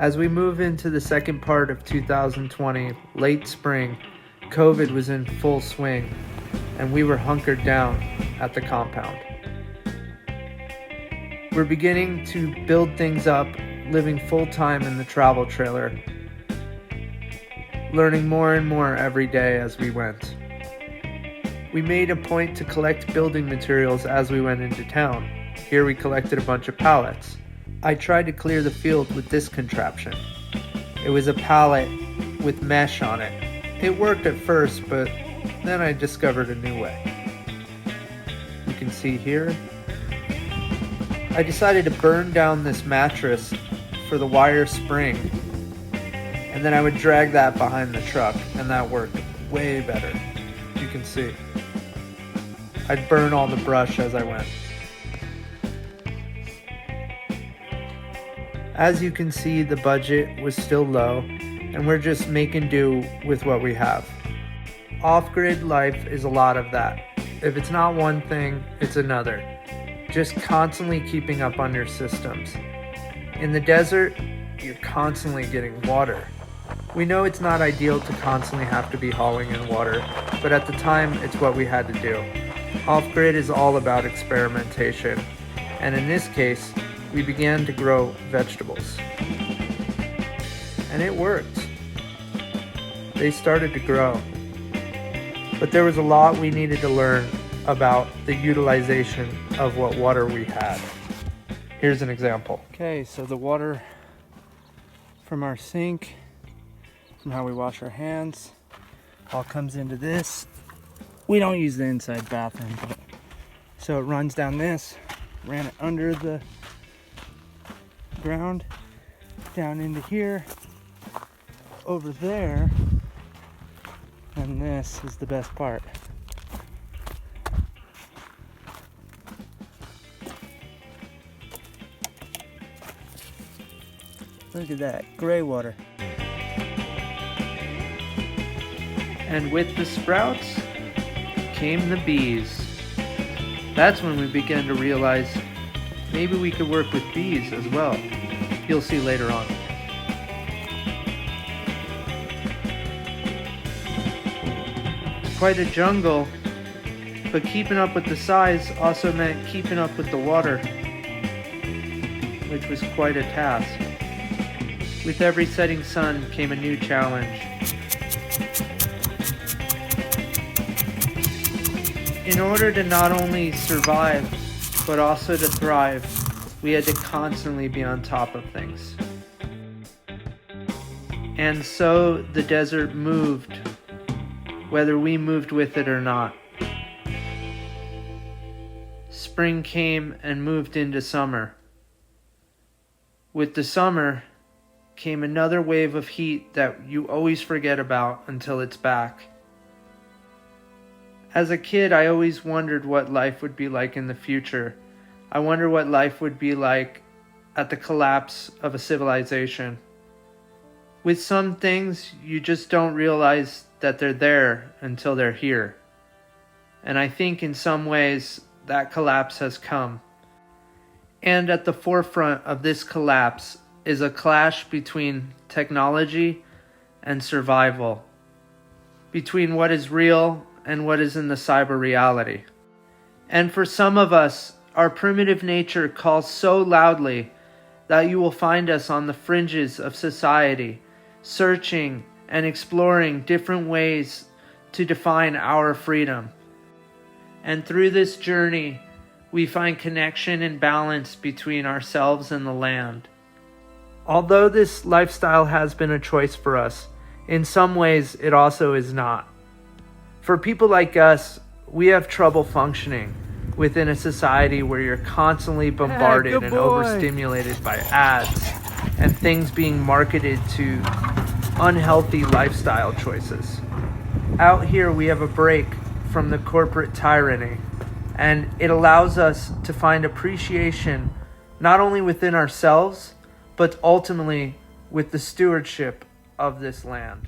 As we move into the second part of 2020, late spring, COVID was in full swing, and we were hunkered down at the compound. We're beginning to build things up, living full-time in the travel trailer, learning more and more every day as we went. We made a point to collect building materials as we went into town. Here we collected a bunch of pallets. I tried to clear the field with this contraption. It was a pallet with mesh on it. It worked at first, but then I discovered a new way. You can see here, I decided to burn down this mattress for the wire spring, and then I would drag that behind the truck, and that worked way better. You can see. I'd burn all the brush as I went. As you can see, the budget was still low, and we're just making do with what we have. Off-grid life is a lot of that. If it's not one thing, it's another. Just constantly keeping up on your systems. In the desert, you're constantly getting water. We know it's not ideal to constantly have to be hauling in water, but at the time, it's what we had to do. Off-grid is all about experimentation, and in this case, we began to grow vegetables. And it worked. They started to grow. But there was a lot we needed to learn about the utilization of what water we had. Here's an example. Okay, so the water from our sink, from how we wash our hands, all comes into this. We don't use the inside bathroom, but so it runs down this, ran it under the ground, down into here, over there, and this is the best part. Look at that, gray water. And with the sprouts came the bees. That's when we began to realize maybe we could work with bees as well. You'll see later on. It's quite a jungle, but keeping up with the size also meant keeping up with the water, which was quite a task. With every setting sun came a new challenge. In order to not only survive, but also to thrive, we had to constantly be on top of things. And so the desert moved, whether we moved with it or not. Spring came and moved into summer. With the summer came another wave of heat that you always forget about until it's back. As a kid, I always wondered what life would be like in the future. I wonder what life would be like at the collapse of a civilization. With some things, you just don't realize that they're there until they're here. And I think in some ways, that collapse has come. And at the forefront of this collapse is a clash between technology and survival, between what is real and what is in the cyber reality. And for some of us, our primitive nature calls so loudly that you will find us on the fringes of society, searching and exploring different ways to define our freedom. And through this journey, we find connection and balance between ourselves and the land. Although this lifestyle has been a choice for us, in some ways it also is not. For people like us, we have trouble functioning within a society where you're constantly bombarded and overstimulated by ads and things being marketed to unhealthy lifestyle choices. Out here, we have a break from the corporate tyranny, and it allows us to find appreciation not only within ourselves, but ultimately with the stewardship of this land.